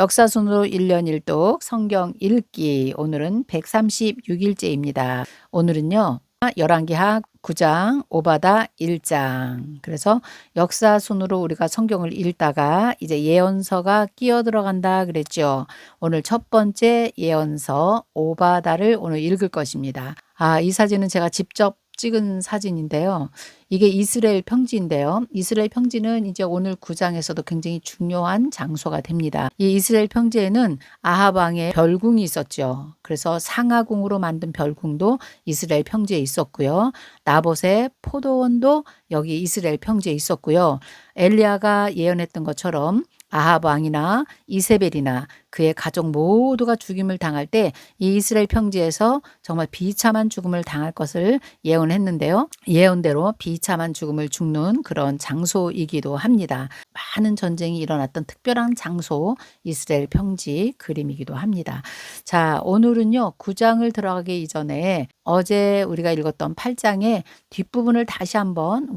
역사순으로 1년 1독 성경 읽기 오늘은 136일째입니다. 오늘은요. 열왕기하 9장 오바다 1장. 그래서 역사순으로 우리가 성경을 읽다가 이제 예언서가 끼어 들어간다 그랬죠. 오늘 첫 번째 예언서 오바다를 오늘 읽을 것입니다. 이 사진은 제가 직접 찍은 사진인데요. 이게 이스라엘 평지인데요. 이스라엘 평지는 이제 오늘 9장에서도 굉장히 중요한 장소가 됩니다. 이 이스라엘 평지에는 아합 왕의 별궁이 있었죠. 그래서 상아궁으로 만든 별궁도 이스라엘 평지에 있었고요. 나봇의 포도원도 여기 이스라엘 평지에 있었고요. 엘리야가 예언했던 것처럼 아합 왕이나 이세벨이나 그의 가족 모두가 죽임을 당할 때 이 이스라엘 평지에서 정말 비참한 죽음을 당할 것을 예언했는데요. 예언대로 비참한 죽음을 죽는 그런 장소이기도 합니다. 많은 전쟁이 일어났던 특별한 장소, 이스라엘 평지 그림이기도 합니다. 자, 오늘은요. 9장을 들어가기 이전에 어제 우리가 읽었던 8장의 뒷부분을 다시 한번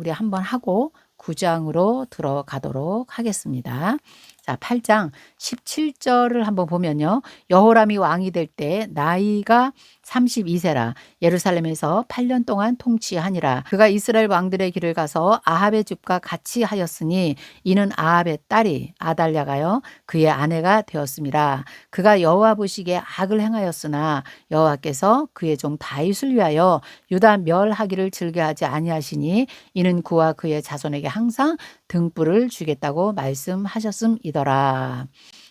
하고 9장으로 들어가도록 하겠습니다. 자, 8장 17절을 한번 보면요. 여호람이 왕이 될 때 나이가 32세라 예루살렘에서 8년 동안 통치하니라. 그가 이스라엘 왕들의 길을 가서 아합의 집과 같이 하였으니 이는 아합의 딸이 아달랴가요 그의 아내가 되었습니다. 그가 여호와 보시기에 악을 행하였으나 여호와께서 그의 종 다윗을 위하여 유다 멸하기를 즐겨하지 아니하시니 이는 그와 그의 자손에게 항상 등불을 주겠다고 말씀하셨음이더라.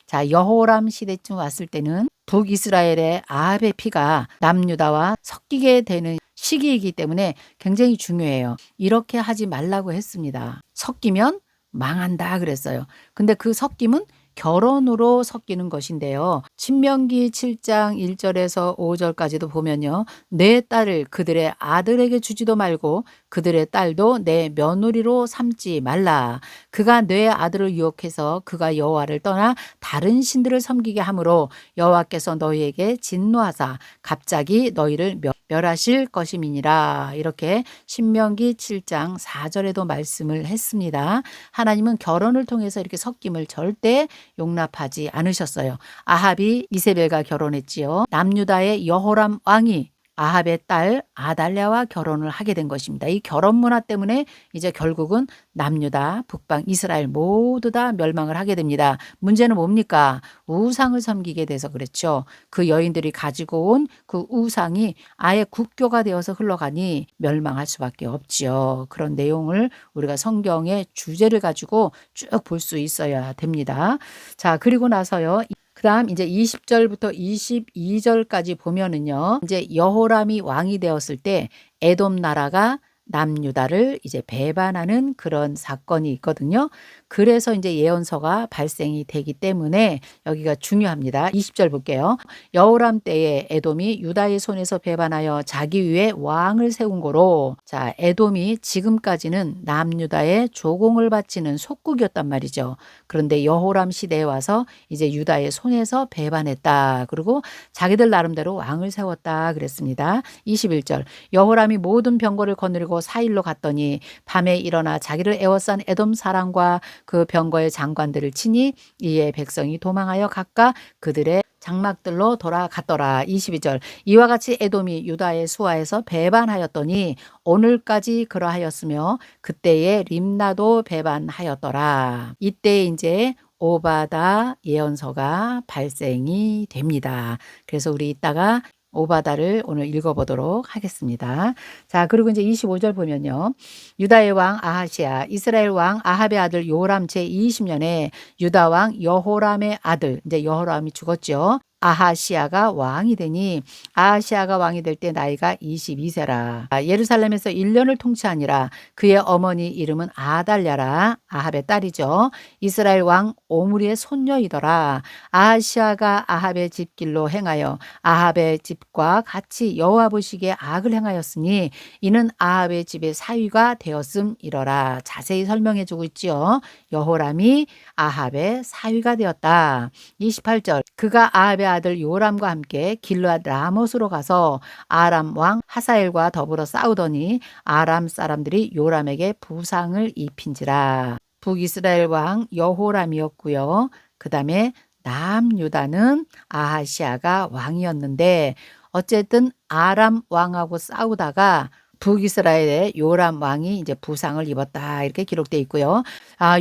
자, 여호람 시대쯤 왔을 때는 북이스라엘의 아합의 피가 남유다와 섞이게 되는 시기이기 때문에 굉장히 중요해요. 이렇게 하지 말라고 했습니다. 섞이면 망한다 그랬어요. 근데 그 섞임은 결혼으로 섞이는 것인데요. 신명기 7장 1절에서 5절까지도 보면요. 내 딸을 그들의 아들에게 주지도 말고 그들의 딸도 내 며느리로 삼지 말라. 그가 내 아들을 유혹해서 그가 여호와를 떠나 다른 신들을 섬기게 하므로 여호와께서 너희에게 진노하사 갑자기 너희를 멸하실 것임이니라. 이렇게 신명기 7장 4절에도 말씀을 했습니다. 하나님은 결혼을 통해서 이렇게 섞임을 절대 용납하지 않으셨어요. 아합이 이세벨과 결혼했지요. 남유다의 여호람 왕이 아합의 딸 아달랴와 결혼을 하게 된 것입니다. 이 결혼 문화 때문에 이제 결국은 남유다, 북방, 이스라엘 모두 다 멸망을 하게 됩니다. 문제는 뭡니까? 우상을 섬기게 돼서 그랬죠. 그 여인들이 가지고 온 그 우상이 아예 국교가 되어서 흘러가니 멸망할 수밖에 없지요. 그런 내용을 우리가 성경의 주제를 가지고 쭉 볼 수 있어야 됩니다. 자, 그리고 나서요. 그다음 이제 20절부터 22절까지 보면은요. 이제 여호람이 왕이 되었을 때 에돔 나라가 남유다를 이제 배반하는 그런 사건이 있거든요. 그래서 이제 예언서가 발생이 되기 때문에 여기가 중요합니다. 20절 볼게요. 여호람 때에 에돔이 유다의 손에서 배반하여 자기 위에 왕을 세운 거로, 자, 에돔이 지금까지는 남유다의 조공을 바치는 속국이었단 말이죠. 그런데 여호람 시대에 와서 이제 유다의 손에서 배반했다. 그리고 자기들 나름대로 왕을 세웠다 그랬습니다. 21절. 여호람이 모든 병거를 거느리고 사일로 갔더니 밤에 일어나 자기를 애워싼 에돔 사람과 그 병거의 장관들을 치니 이에 백성이 도망하여 각각 그들의 장막들로 돌아갔더라. 22절. 이와 같이 에돔이 유다의 수하에서 배반하였더니 오늘까지 그러하였으며 그때에 림나도 배반하였더라. 이때 이제 오바다 예언서가 발생이 됩니다. 그래서 우리 이따가 오바다를 오늘 읽어보도록 하겠습니다. 자, 그리고 이제 25절 보면요. 유다의 왕 아하시아, 이스라엘 왕 아합의 아들 요람 제20년에 유다 왕 여호람의 아들, 이제 여호람이 죽었죠. 아하시아가 왕이 되니 아하시아가 왕이 될 때 나이가 22세라. 예루살렘에서 1년을 통치하니라. 그의 어머니 이름은 아달랴라. 아합의 딸이죠. 이스라엘 왕 오므리의 손녀이더라. 아하시아가 아합의 집길로 행하여 아합의 집과 같이 여호와 보시기에 악을 행하였으니 이는 아합의 집의 사위가 되었음이러라. 자세히 설명해 주고 있지요. 여호람이 아합의 사위가 되었다. 28절. 그가 아합의 아들 요람과 함께 길르앗 라못으로 가서 아람 왕 하사엘과 더불어 싸우더니 아람 사람들이 요람에게 부상을 입힌지라. 북이스라엘 왕 여호람이었고요. 그 다음에 남유다는 아하시아가 왕이었는데 어쨌든 아람 왕하고 싸우다가 북이스라엘의 요람 왕이 이제 부상을 입었다 이렇게 기록되어 있고요.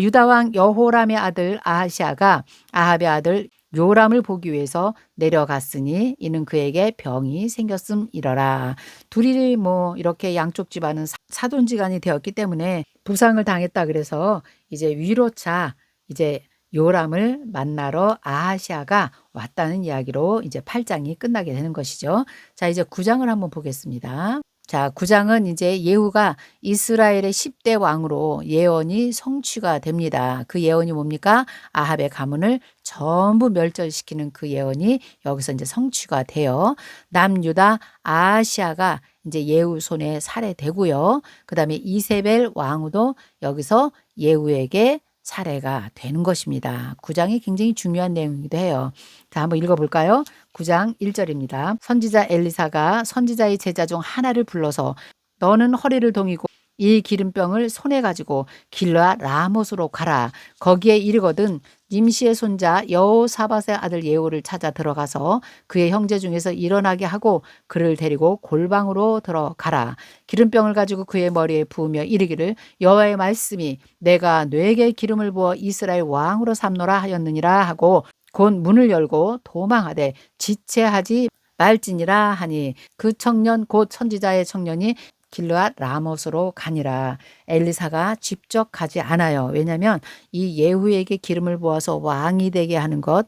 유다 왕 여호람의 아들 아하시아가 아합의 아들 요람을 보기 위해서 내려갔으니 이는 그에게 병이 생겼음이러라. 둘이 뭐 이렇게 양쪽 집안은 사돈지간이 되었기 때문에 부상을 당했다 그래서 이제 위로차 이제 요람을 만나러 아하시아가 왔다는 이야기로 이제 8장이 끝나게 되는 것이죠. 자, 이제 9장을 한번 보겠습니다. 자, 9장은 이제 예후가 이스라엘의 10대 왕으로 예언이 성취가 됩니다. 그 예언이 뭡니까? 아합의 가문을 전부 멸절시키는 그 예언이 여기서 이제 성취가 돼요. 남유다 아하시아가 이제 예후 손에 살해되고요. 그 다음에 이세벨 왕후도 여기서 예후에게 살해가 되는 것입니다. 9장이 굉장히 중요한 내용이기도 해요. 자, 한번 읽어볼까요? 9장 1절입니다. 선지자 엘리사가 선지자의 제자 중 하나를 불러서 너는 허리를 동이고 이 기름병을 손에 가지고 길르앗 라못으로 가라. 거기에 이르거든 nim시의 손자 여호사밧의 아들 예후를 찾아 들어가서 그의 형제 중에서 일어나게 하고 그를 데리고 골방으로 들어가라. 기름병을 가지고 그의 머리에 부으며 이르기를 여호와의 말씀이 내가 뇌에 기름을 부어 이스라엘 왕으로 삼노라 하였느니라 하고 곧 문을 열고 도망하되 지체하지 말지니라 하니 그 청년 곧 선지자의 청년이 길르앗 라못으로 가니라. 엘리사가 직접 가지 않아요. 왜냐하면 이 예후에게 기름을 부어서 왕이 되게 하는 것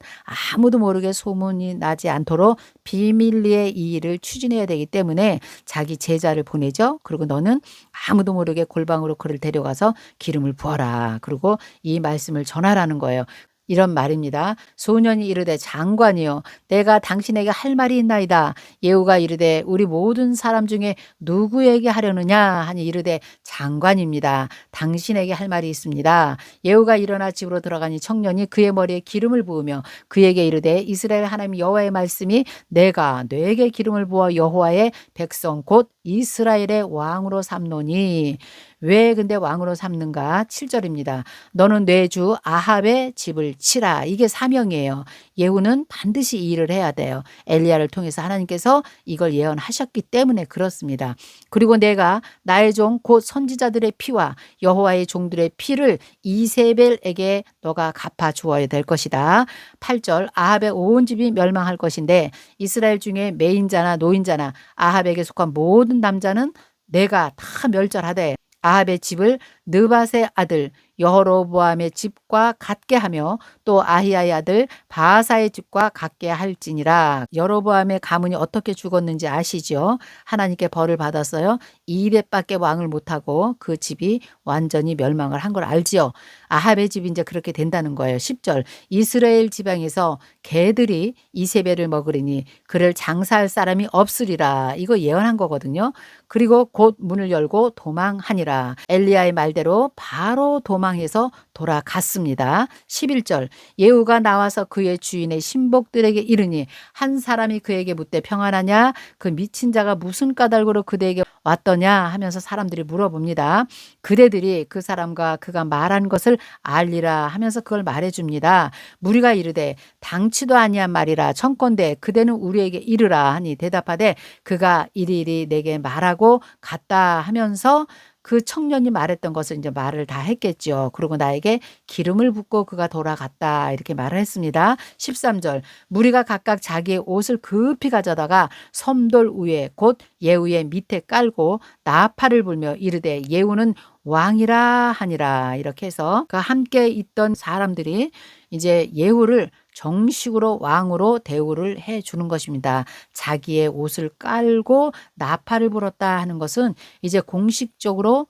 아무도 모르게 소문이 나지 않도록 비밀리에 이 일을 추진해야 되기 때문에 자기 제자를 보내죠. 그리고 너는 아무도 모르게 골방으로 그를 데려가서 기름을 부어라. 그리고 이 말씀을 전하라는 거예요. 이런 말입니다. 소년이 이르되 장관이여 내가 당신에게 할 말이 있나이다. 예후가 이르되 우리 모든 사람 중에 누구에게 하려느냐 하니 이르되 장관입니다. 당신에게 할 말이 있습니다. 예후가 일어나 집으로 들어가니 청년이 그의 머리에 기름을 부으며 그에게 이르되 이스라엘 하나님 여호와의 말씀이 내가 뇌에 기름을 부어 여호와의 백성 곧 이스라엘의 왕으로 삼노니. 왜 근데 왕으로 삼는가? 7절입니다. 너는 뇌주 아합의 집을 치라. 이게 사명이에요. 예후는 반드시 이 일을 해야 돼요. 엘리야를 통해서 하나님께서 이걸 예언하셨기 때문에 그렇습니다. 그리고 내가 나의 종 곧 선지자들의 피와 여호와의 종들의 피를 이세벨에게 너가 갚아 주어야 될 것이다. 8절 아합의 온 집이 멸망할 것인데 이스라엘 중에 매인자나 노인자나 아합에게 속한 모든 남자는 내가 다 멸절하되 아합의 집을 느밧의 아들 여로보암의 집과 같게 하며 또 아히야의 아들 바하사의 집과 같게 할지니라. 여로보암의 가문이 어떻게 죽었는지 아시죠? 하나님께 벌을 받았어요. 200밖에 왕을 못하고 그 집이 완전히 멸망을 한 걸 알지요. 아합의 집이 이제 그렇게 된다는 거예요. 10절 이스라엘 지방에서 개들이 이세벨을 먹으리니 그를 장사할 사람이 없으리라. 이거 예언한 거거든요. 그리고 곧 문을 열고 도망하니라. 엘리야의 말대로 바로 도망해서 돌아갔습니다. 11절 예후가 나와서 그의 주인의 신복들에게 이르니 한 사람이 그에게 묻되 평안하냐 그 미친 자가 무슨 까닭으로 그대에게 왔더냐 하면서 사람들이 물어봅니다. 그대들이 그 사람과 그가 말한 것을 알리라 하면서 그걸 말해줍니다. 무리가 이르되 당치도 아니한 말이라 청컨대 그대는 우리에게 이르라 하니 대답하되 그가 이리이리 내게 말하고 갔다 하면서 그 청년이 말했던 것을 이제 말을 다 했겠죠. 그리고 나에게 기름을 붓고 그가 돌아갔다 이렇게 말을 했습니다. 13절 무리가 각각 자기의 옷을 급히 가져다가 섬돌 위에 곧 예후의 밑에 깔고 나팔을 불며 이르되 예후는 왕이라 하니라. 이렇게 해서 그 함께 있던 사람들이 이제 예후를 정식으로 왕으로 대우를 해 주는 것입니다. 자기의 옷을 깔고 나팔을 불었다 하는 것은 이제 공식적으로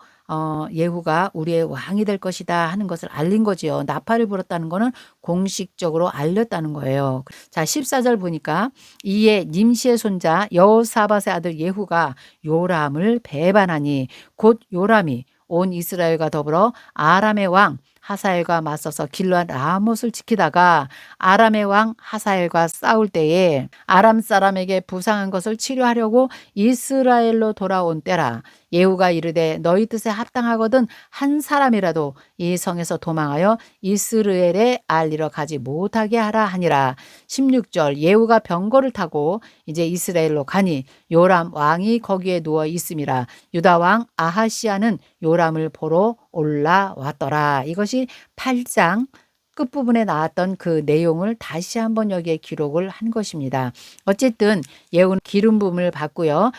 예후가 우리의 왕이 될 것이다 하는 것을 알린 거지요. 나팔을 불었다는 거는 공식적으로 알렸다는 거예요. 자, 14절 보니까 이에 nim시의 손자 여호사밧의 아들 예후가 요람을 배반하니 곧 요람이 온 이스라엘과 더불어 아람의 왕 하사엘과 맞서서 길르앗 라못을 지키다가 아람의 왕 하사엘과 싸울 때에 아람 사람에게 부상한 것을 치료하려고 이스라엘로 돌아온 때라. 예후가 이르되 너희 뜻에 합당하거든 한 사람이라도 이 성에서 도망하여 이스라엘에 알리러 가지 못하게 하라 하니라. 16절 예후가 병거를 타고 이제 이스라엘로 가니 요람 왕이 거기에 누워 있음이라. 유다 왕 아하시아는 요람을 보러 올라왔더라. 이것이 8장 끝부분에 나왔던 그 내용을 다시 한번 여기에 기록을 한 것입니다. 어쨌든 예후는 기름 부음을 받고요.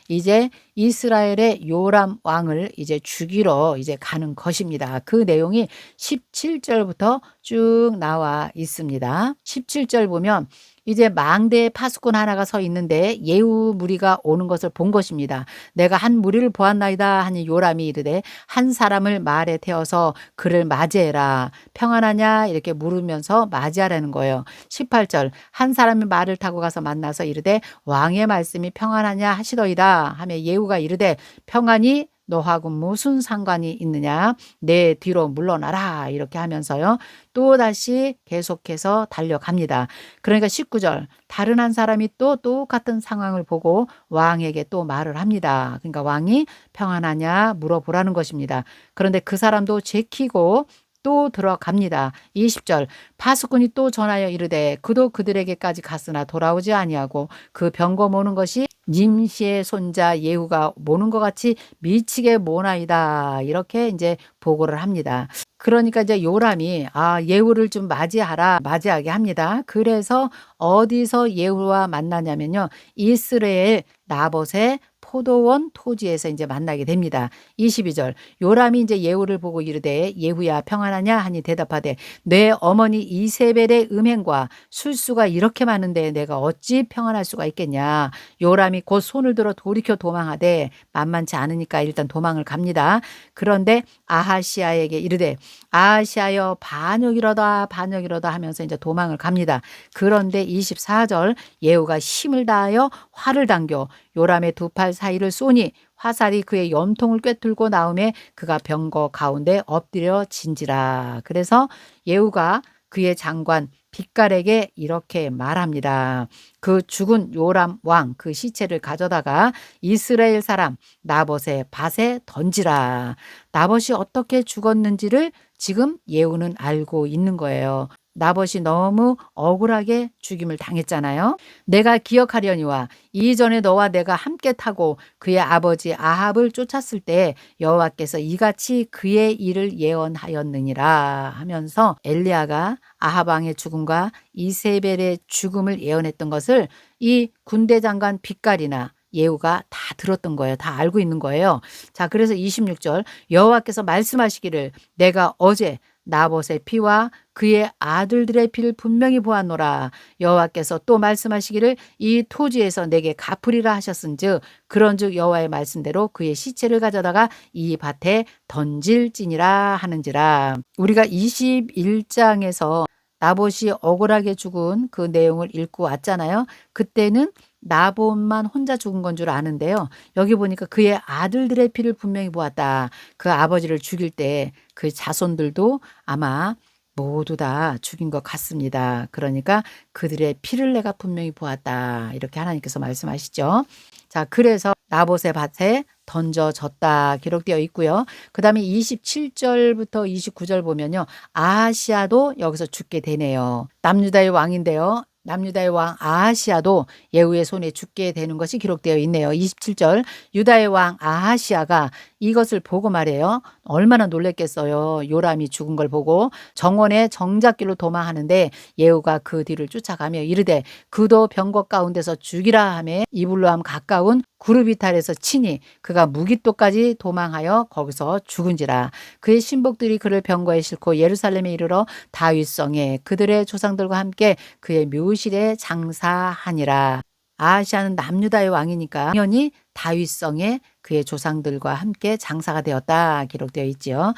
이제 이스라엘의 요람 왕을 이제 죽이러 이제 가는 것입니다. 그 내용이 17절부터 쭉 나와 있습니다. 17절 보면 이제 망대에 파수꾼 하나가 서 있는데 예후 무리가 오는 것을 본 것입니다. 내가 한 무리를 보았나이다 하니 요람이 이르되 한 사람을 말에 태워서 그를 맞이해라. 평안하냐 이렇게 물으면서 맞이하라는 거예요. 18절 한 사람이 말을 타고 가서 만나서 이르되 왕의 말씀이 평안하냐 하시더이다 하며 예후가 이르되 평안이 너하고 무슨 상관이 있느냐 내 뒤로 물러나라 이렇게 하면서요 또 다시 계속해서 달려갑니다. 그러니까 19절 다른 한 사람이 또 똑같은 상황을 보고 왕에게 또 말을 합니다. 그러니까 왕이 평안하냐 물어보라는 것입니다. 그런데 그 사람도 제키고 또 들어갑니다. 20절 파수꾼이 또 전하여 이르되 그도 그들에게까지 갔으나 돌아오지 아니하고 그 병거 모는 것이 nim시의 손자 예후가 모는 것 같이 미치게 모나이다 이렇게 이제 보고를 합니다. 그러니까 이제 요람이 예후를 좀 맞이하게 합니다. 그래서 어디서 예후와 만나냐면요 이스라엘 나봇의 포도원 토지에서 이제 만나게 됩니다. 22절 요람이 이제 예후를 보고 이르되 예후야 평안하냐 하니 대답하되 내 어머니 이세벨의 음행과 술수가 이렇게 많은데 내가 어찌 평안할 수가 있겠냐. 요람이 곧 손을 들어 돌이켜 도망하되 만만치 않으니까 일단 도망을 갑니다. 그런데 아하시아에게 이르되 아하시아여 반역이로다 하면서 이제 도망을 갑니다. 그런데 24절 예후가 힘을 다하여 활을 당겨 요람의 두 팔 사이를 쏘니 화살이 그의 염통을 꿰뚫고 나오매 그가 병거 가운데 엎드려 진지라. 그래서 예후가 그의 장관 빛갈에게 이렇게 말합니다. 그 죽은 요람 왕 그 시체를 가져다가 이스라엘 사람 나봇의 밭에 던지라. 나봇이 어떻게 죽었는지를 지금 예후는 알고 있는 거예요. 나봇이 너무 억울하게 죽임을 당했잖아요. 내가 기억하려니와 이전에 너와 내가 함께 타고 그의 아버지 아합을 쫓았을 때 여호와께서 이같이 그의 일을 예언하였느니라 하면서 엘리야가 아합 왕의 죽음과 이세벨의 죽음을 예언했던 것을 이 군대 장관 빛갈이나 예후가 다 들었던 거예요. 다 알고 있는 거예요. 자, 그래서 26절 여호와께서 말씀하시기를 내가 어제 나봇의 피와 그의 아들들의 피를 분명히 보았노라. 여호와께서 또 말씀하시기를 이 토지에서 내게 갚으리라 하셨은즉 그런즉 여호와의 말씀대로 그의 시체를 가져다가 이 밭에 던질지니라 하는지라. 우리가 21장에서 나봇이 억울하게 죽은 그 내용을 읽고 왔잖아요. 그때는 나봇만 혼자 죽은 건 줄 아는데요. 여기 보니까 그의 아들들의 피를 분명히 보았다. 그 아버지를 죽일 때 그 자손들도 아마 모두 다 죽인 것 같습니다. 그러니까 그들의 피를 내가 분명히 보았다. 이렇게 하나님께서 말씀하시죠. 자, 그래서 나봇의 밭에 던져졌다 기록되어 있고요. 그 다음에 27절부터 29절 보면요. 아하시아도 여기서 죽게 되네요. 남유다의 왕인데요. 남유다의 왕 아하시아도 예후의 손에 죽게 되는 것이 기록되어 있네요. 27절 유다의 왕 아하시아가 이것을 보고 말해요. 얼마나 놀랬겠어요. 요람이 죽은 걸 보고 정원의 정작길로 도망하는데 예후가 그 뒤를 쫓아가며 이르되 그도 병거 가운데서 죽이라 하며 이블로함 가까운 구르비탈에서 치니 그가 무깃도까지 도망하여 거기서 죽은지라. 그의 신복들이 그를 병거에 싣고 예루살렘에 이르러 다윗성에 그들의 조상들과 함께 그의 묘실에 장사하니라. 아하시아는 남유다의 왕이니까 당연히 다윗성에 그의 조상들과 함께 장사가 되었다 기록되어 있지요.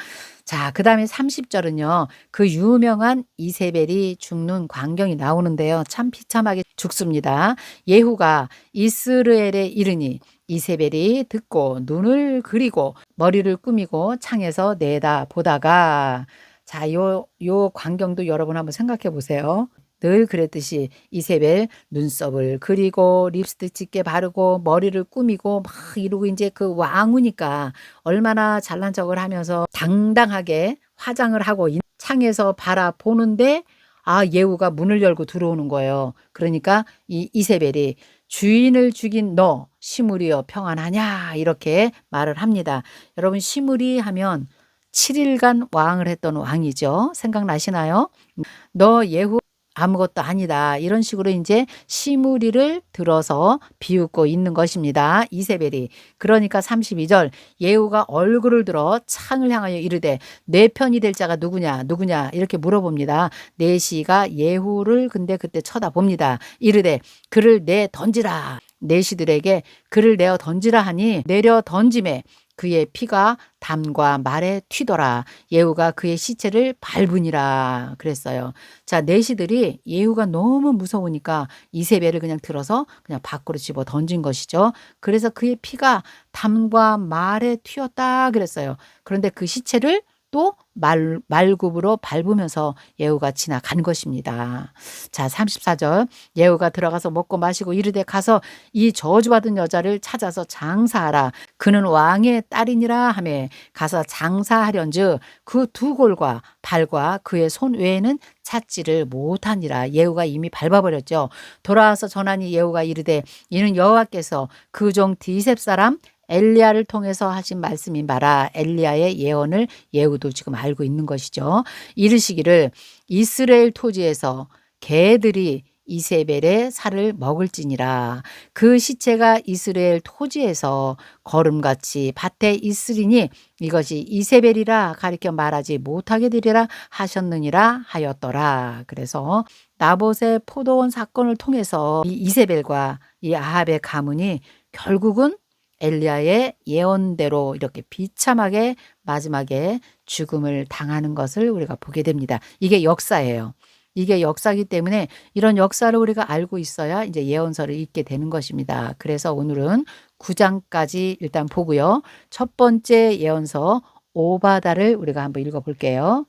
자, 그 다음에 30절은요. 그 유명한 이세벨이 죽는 광경이 나오는데요. 참 비참하게 죽습니다. 예후가 이스라엘에 이르니 이세벨이 듣고 눈을 그리고 머리를 꾸미고 창에서 내다 보다가 자, 요 광경도 여러분 한번 생각해 보세요. 늘 그랬듯이 이세벨 눈썹을 그리고 립스틱 짙게 바르고 머리를 꾸미고 막 이러고 이제 그 왕후니까 얼마나 잘난 척을 하면서 당당하게 화장을 하고 창에서 바라보는데 예후가 문을 열고 들어오는 거예요. 그러니까 이 이세벨이 주인을 죽인 너 시므리여 평안하냐 이렇게 말을 합니다. 여러분 시므리 하면 7일간 왕을 했던 왕이죠. 생각나시나요? 너 예후 아무것도 아니다. 이런 식으로 이제 시므리를 들어서 비웃고 있는 것입니다. 이세벨이. 그러니까 32절 예후가 얼굴을 들어 창을 향하여 이르되 내 편이 될 자가 누구냐 누구냐 이렇게 물어봅니다. 내시가 예후를 근데 그때 쳐다봅니다. 이르되 그를 내 던지라. 내시들에게 그를 내어 던지라 하니 내려 던짐에 그의 피가 담과 말에 튀더라. 예후가 그의 시체를 밟으니라 그랬어요. 자, 내시들이 예후가 너무 무서우니까 이세벨을 그냥 들어서 그냥 밖으로 집어 던진 것이죠. 그래서 그의 피가 담과 말에 튀었다 그랬어요. 그런데 그 시체를 또 말굽으로 밟으면서 예후가 지나간 것입니다. 자, 34절 예후가 들어가서 먹고 마시고 이르되 가서 이 저주받은 여자를 찾아서 장사하라. 그는 왕의 딸이니라 하매 가서 장사하련즉 그 두 골과 발과 그의 손 외에는 찾지를 못하니라. 예후가 이미 밟아버렸죠. 돌아와서 전하니 예후가 이르되 이는 여호와께서 그 종 디셉 사람 엘리야를 통해서 하신 말씀인 바라. 엘리야의 예언을 예후도 지금 알고 있는 것이죠. 이르시기를 이스라엘 토지에서 개들이 이세벨의 살을 먹을지니라. 그 시체가 이스라엘 토지에서 거름같이 밭에 있으리니 이것이 이세벨이라 가리켜 말하지 못하게 되리라 하셨느니라 하였더라. 그래서 나봇의 포도원 사건을 통해서 이 이세벨과 이 아합의 가문이 결국은 엘리야의 예언대로 이렇게 비참하게 마지막에 죽음을 당하는 것을 우리가 보게 됩니다. 이게 역사예요. 이게 역사이기 때문에 이런 역사를 우리가 알고 있어야 이제 예언서를 읽게 되는 것입니다. 그래서 오늘은 9장까지 일단 보고요. 첫 번째 예언서 오바다를 우리가 한번 읽어볼게요.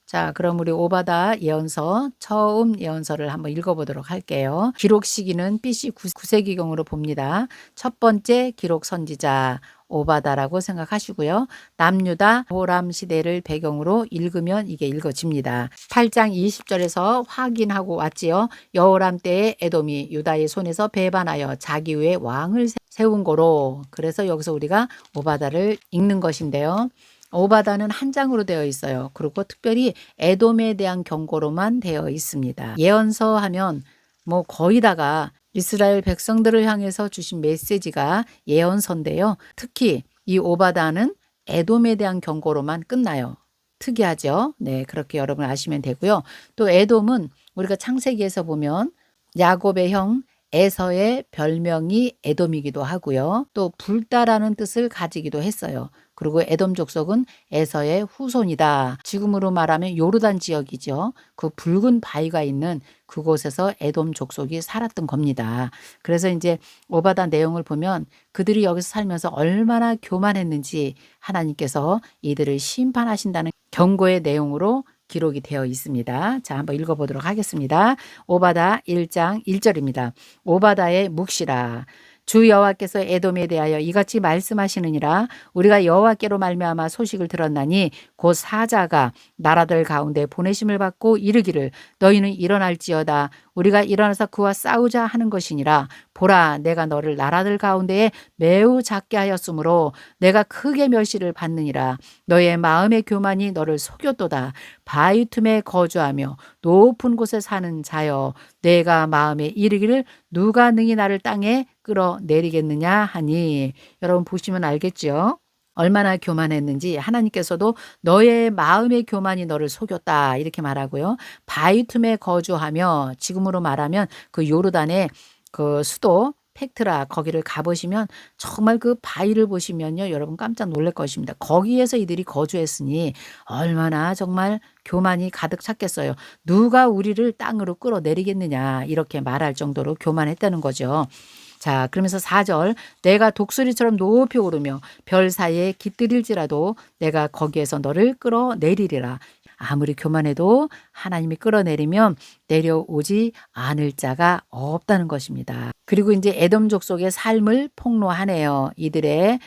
자, 그럼 우리 오바다 예언서 처음 예언서를 한번 읽어보도록 할게요. 기록 시기는 BC 9세기경으로 봅니다. 첫 번째 기록 선지자 오바다라고 생각하시고요. 남유다 호람 시대를 배경으로 읽으면 이게 읽어집니다. 8장 20절에서 확인하고 왔지요. 여호람 때에 에돔이 유다의 손에서 배반하여 자기 위에 왕을 세운 거로. 그래서 여기서 우리가 오바다를 읽는 것인데요. 오바다는 한 장으로 되어 있어요. 그리고 특별히 에돔에 대한 경고로만 되어 있습니다. 예언서 하면 뭐 거의 다가 이스라엘 백성들을 향해서 주신 메시지가 예언서인데요. 특히 이 오바다는 에돔에 대한 경고로만 끝나요. 특이하죠? 네, 그렇게 여러분 아시면 되고요. 또 에돔은 우리가 창세기에서 보면 야곱의 형 에서의 별명이 에돔이기도 하고요. 또 불다라는 뜻을 가지기도 했어요. 그리고 에돔 족속은 에서의 후손이다. 지금으로 말하면 요르단 지역이죠. 그 붉은 바위가 있는 그곳에서 에돔 족속이 살았던 겁니다. 그래서 이제 오바다 내용을 보면 그들이 여기서 살면서 얼마나 교만했는지 하나님께서 이들을 심판하신다는 경고의 내용으로 기록이 되어 있습니다. 자, 한번 읽어보도록 하겠습니다. 오바다 1장 1절입니다. 오바다의 묵시라. 주 여호와께서 에돔에 대하여 이같이 말씀하시느니라. 우리가 여호와께로 말미암아 소식을 들었나니 곧 사자가 나라들 가운데 보내심을 받고 이르기를 너희는 일어날지어다. 우리가 일어나서 그와 싸우자 하는 것이니라. 보라, 내가 너를 나라들 가운데에 매우 작게 하였으므로 내가 크게 멸시를 받느니라. 너의 마음의 교만이 너를 속였도다. 바위 틈에 거주하며 높은 곳에 사는 자여, 내가 마음에 이르기를 누가 능히 나를 땅에 끌어내리겠느냐 하니. 여러분 보시면 알겠죠? 얼마나 교만했는지. 하나님께서도 너의 마음의 교만이 너를 속였다 이렇게 말하고요. 바위 틈에 거주하며, 지금으로 말하면 그 요르단의 그 수도 펙트라 거기를 가보시면 정말 그 바위를 보시면요 여러분 깜짝 놀랄 것입니다. 거기에서 이들이 거주했으니 얼마나 정말 교만이 가득 찼겠어요. 누가 우리를 땅으로 끌어내리겠느냐 이렇게 말할 정도로 교만했다는 거죠. 자, 그러면서 4절 내가 독수리처럼 높이 오르며 별 사이에 깃들일지라도 내가 거기에서 너를 끌어내리리라. 아무리 교만해도 하나님이 끌어내리면 내려오지 않을 자가 없다는 것입니다. 그리고 이제 에돔 족속의 삶을 폭로하네요. 이들의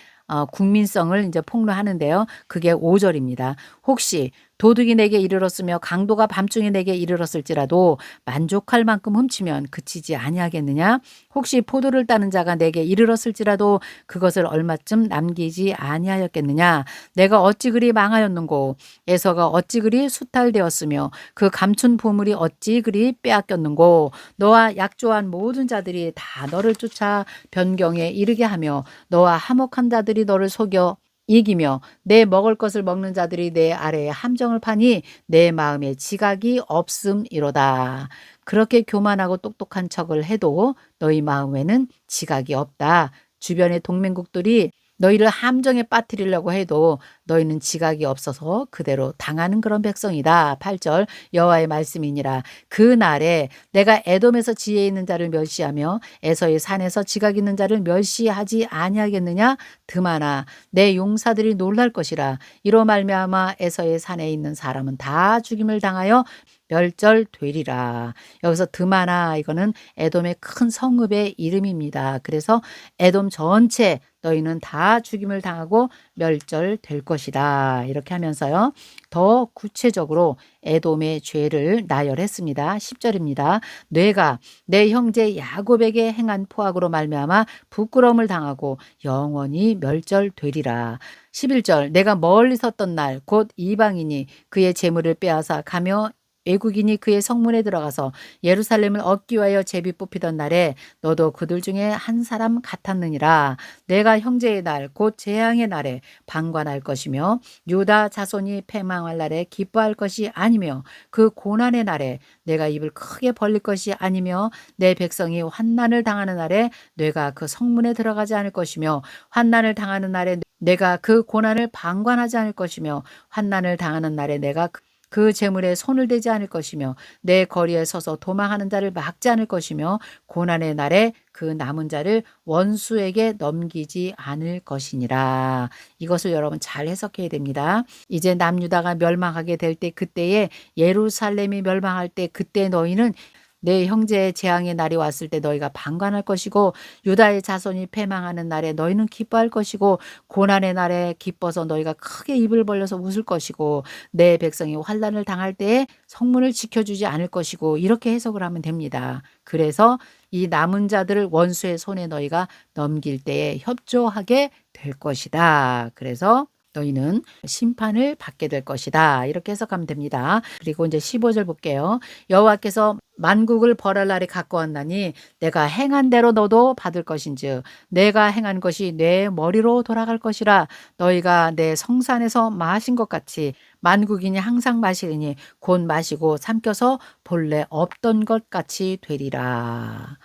국민성을 이제 폭로하는데요. 그게 5절입니다. 혹시 도둑이 내게 이르렀으며 강도가 밤중에 내게 이르렀을지라도 만족할 만큼 훔치면 그치지 아니하겠느냐? 혹시 포도를 따는 자가 내게 이르렀을지라도 그것을 얼마쯤 남기지 아니하였겠느냐? 내가 어찌 그리 망하였는고 에서가 어찌 그리 수탈되었으며 그 감춘 보물이 어찌 그리 빼앗겼는고 너와 약조한 모든 자들이 다 너를 쫓아 변경에 이르게 하며 너와 화목한 자들이 너를 속여 이기며 내 먹을 것을 먹는 자들이 내 아래에 함정을 파니 내 마음에 지각이 없음이로다. 그렇게 교만하고 똑똑한 척을 해도 너희 마음에는 지각이 없다. 주변의 동맹국들이 너희를 함정에 빠뜨리려고 해도 너희는 지각이 없어서 그대로 당하는 그런 백성이다. 8절 여호와의 말씀이니라. 그날에 내가 에돔에서 지혜 있는 자를 멸시하며 에서의 산에서 지각 있는 자를 멸시하지 아니하겠느냐? 드마나 내 용사들이 놀랄 것이라. 이로 말미암아 에서의 산에 있는 사람은 다 죽임을 당하여 멸절되리라. 여기서 드마나 이거는 에돔의 큰 성읍의 이름입니다. 그래서 에돔 전체 너희는 다 죽임을 당하고 멸절될 것이다. 이렇게 하면서요. 더 구체적으로 에돔의 죄를 나열했습니다. 10절입니다. 뇌가 내 형제 야곱에게 행한 포악으로 말미암아 부끄러움을 당하고 영원히 멸절되리라. 11절 내가 멀리 섰던 날 곧 이방인이 그의 재물을 빼앗아 가며 외국인이 그의 성문에 들어가서 예루살렘을 얻기 위하여 제비 뽑히던 날에 너도 그들 중에 한 사람 같았느니라. 내가 형제의 날 곧 재앙의 날에 방관할 것이며 유다 자손이 패망할 날에 기뻐할 것이 아니며 그 고난의 날에 내가 입을 크게 벌릴 것이 아니며 내 백성이 환난을 당하는 날에 내가 그 성문에 들어가지 않을 것이며 환난을 당하는 날에 내가 그 고난을 방관하지 않을 것이며 환난을 당하는 날에 내가 그 재물에 손을 대지 않을 것이며 내 거리에 서서 도망하는 자를 막지 않을 것이며 고난의 날에 그 남은 자를 원수에게 넘기지 않을 것이니라. 이것을 여러분 잘 해석해야 됩니다. 이제 남유다가 멸망하게 될 때 그때에 예루살렘이 멸망할 때 그때 너희는 내 형제의 재앙의 날이 왔을 때 너희가 방관할 것이고 유다의 자손이 패망하는 날에 너희는 기뻐할 것이고 고난의 날에 기뻐서 너희가 크게 입을 벌려서 웃을 것이고 내 백성이 환난을 당할 때에 성문을 지켜주지 않을 것이고 이렇게 해석을 하면 됩니다. 그래서 이 남은 자들을 원수의 손에 너희가 넘길 때에 협조하게 될 것이다. 그래서 너희는 심판을 받게 될 것이다. 이렇게 해석하면 됩니다. 그리고 이제 15절 볼게요. 여호와께서 만국을 벌할 날이 가까웠나니 내가 행한 대로 너도 받을 것인즉 내가 행한 것이 내 머리로 돌아갈 것이라. 너희가 내 성산에서 마신 것 같이 만국인이 항상 마시리니 곧 마시고 삼켜서 본래 없던 것 같이 되리라.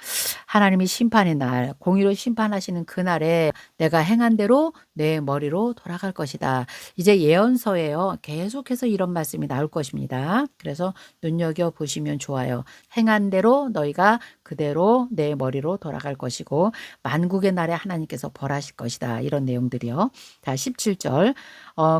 하나님이 심판의 날, 공의로 심판하시는 그날에 내가 행한 대로 내 머리로 돌아갈 것이다. 이제 예언서에요. 계속해서 이런 말씀이 나올 것입니다. 그래서 눈여겨보시면 좋아요. 행한 대로 너희가 그대로 내 머리로 돌아갈 것이고 만국의 날에 하나님께서 벌하실 것이다. 이런 내용들이요. 자, 17절.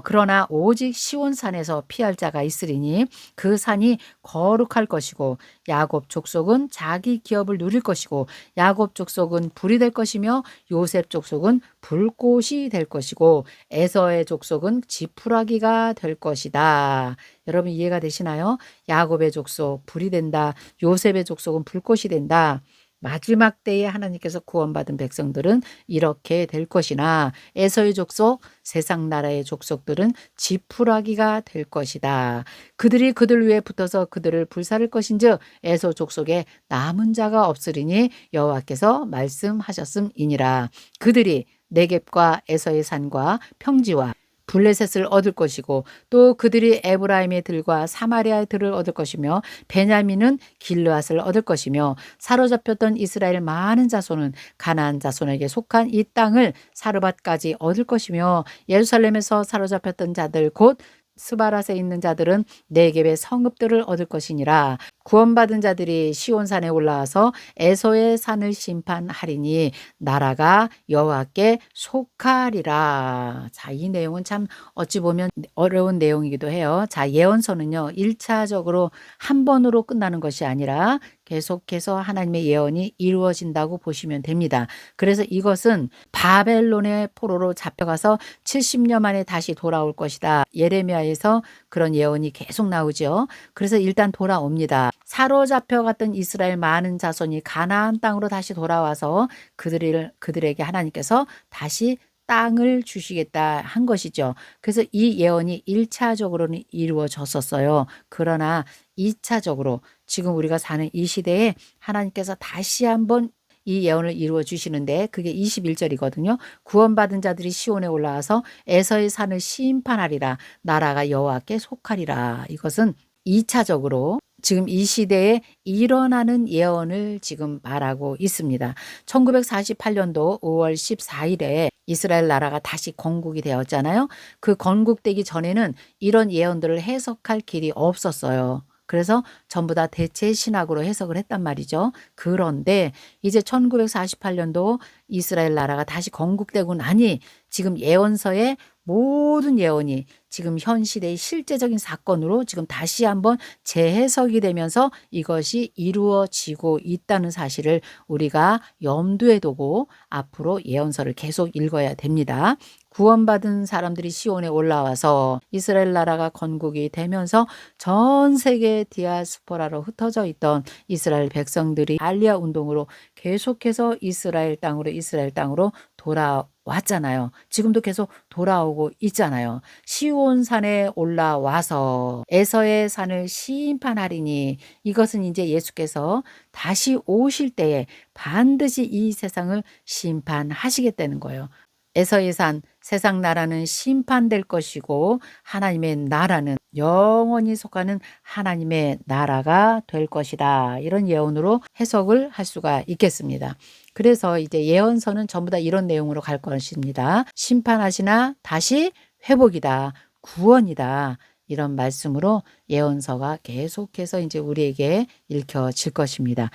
그러나 오직 시온산에서 피할 자가 있으리니 그 산이 거룩할 것이고 야곱 족속은 자기 기업을 누릴 것이고 야곱 족속은 불이 될 것이며 요셉 족속은 불꽃이 될 것이고 에서의 족속은 지푸라기가 될 것이다. 여러분 이해가 되시나요? 야곱의 족속 불이 된다. 요셉의 족속은 불꽃이 된다. 마지막 때에 하나님께서 구원받은 백성들은 이렇게 될 것이나 에서의 족속, 세상 나라의 족속들은 지푸라기가 될 것이다. 그들이 그들 위에 붙어서 그들을 불살을 것인즉 에서 족속에 남은 자가 없으리니 여호와께서 말씀하셨음이니라. 그들이 네겝과 에서의 산과 평지와 블레셋을 얻을 것이고 또 그들이 에브라임의 들과 사마리아의 들을 얻을 것이며 베냐민은 길르앗을 얻을 것이며 사로잡혔던 이스라엘 많은 자손은 가나안 자손에게 속한 이 땅을 사르밧까지 얻을 것이며 예루살렘에서 사로잡혔던 자들 곧 스바랏에 있는 자들은 네겝의 성읍들을 얻을 것이니라. 구원받은 자들이 시온산에 올라와서 에서의 산을 심판하리니 나라가 여호와께 속하리라. 자, 이 내용은 참 어찌 보면 어려운 내용이기도 해요. 자, 예언서는요, 1차적으로 한 번으로 끝나는 것이 아니라 계속해서 하나님의 예언이 이루어진다고 보시면 됩니다. 그래서 이것은 바벨론의 포로로 잡혀가서 70년 만에 다시 돌아올 것이다. 예레미야에서 그런 예언이 계속 나오죠. 그래서 일단 돌아옵니다. 사로잡혀 갔던 이스라엘 많은 자손이 가나안 땅으로 다시 돌아와서 그들에게 하나님께서 다시 땅을 주시겠다 한 것이죠. 그래서 이 예언이 1차적으로는 이루어졌었어요. 그러나 2차적으로 지금 우리가 사는 이 시대에 하나님께서 다시 한번 이 예언을 이루어 주시는데 그게 21절이거든요. 구원받은 자들이 시온에 올라와서 에서의 산을 심판하리라. 나라가 여호와께 속하리라. 이것은 2차적으로 지금 이 시대에 일어나는 예언을 지금 말하고 있습니다. 1948년도 5월 14일에 이스라엘 나라가 다시 건국이 되었잖아요. 그 건국되기 전에는 이런 예언들을 해석할 길이 없었어요. 그래서 전부 다 대체 신학으로 해석을 했단 말이죠. 그런데 이제 1948년도 이스라엘 나라가 다시 건국되고 나니 지금 예언서의 모든 예언이 지금 현 시대의 실제적인 사건으로 지금 다시 한번 재해석이 되면서 이것이 이루어지고 있다는 사실을 우리가 염두에 두고 앞으로 예언서를 계속 읽어야 됩니다. 구원받은 사람들이 시온에 올라와서 이스라엘 나라가 건국이 되면서 전 세계 디아스포라로 흩어져 있던 이스라엘 백성들이 알리아 운동으로 계속해서 이스라엘 땅으로 돌아왔잖아요. 지금도 계속 돌아오고 있잖아요. 시온산에 올라와서 에서의 산을 심판하리니 이것은 이제 예수께서 다시 오실 때에 반드시 이 세상을 심판하시겠다는 거예요. 에서의 산, 세상 나라는 심판될 것이고 하나님의 나라는 영원히 속하는 하나님의 나라가 될 것이다. 이런 예언으로 해석을 할 수가 있겠습니다. 그래서 이제 예언서는 전부 다 이런 내용으로 갈 것입니다. 심판하시나 다시 회복이다. 구원이다. 이런 말씀으로 예언서가 계속해서 이제 우리에게 읽혀질 것입니다.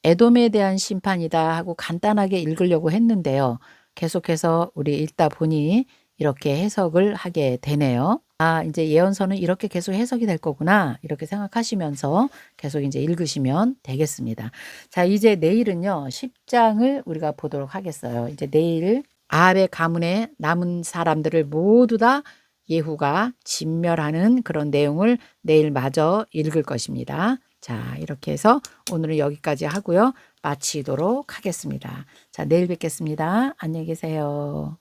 에돔에 대한 심판이다 하고 간단하게 읽으려고 했는데요. 계속해서 우리 읽다 보니 이렇게 해석을 하게 되네요. 아, 이제 예언서는 이렇게 계속 해석이 될 거구나. 이렇게 생각하시면서 계속 이제 읽으시면 되겠습니다. 자, 이제 내일은요, 10장을 우리가 보도록 하겠어요. 이제 내일 아합의 가문에 남은 사람들을 모두 다 예후가 진멸하는 그런 내용을 내일 마저 읽을 것입니다. 자, 이렇게 해서 오늘은 여기까지 하고요. 마치도록 하겠습니다. 자, 내일 뵙겠습니다. 안녕히 계세요.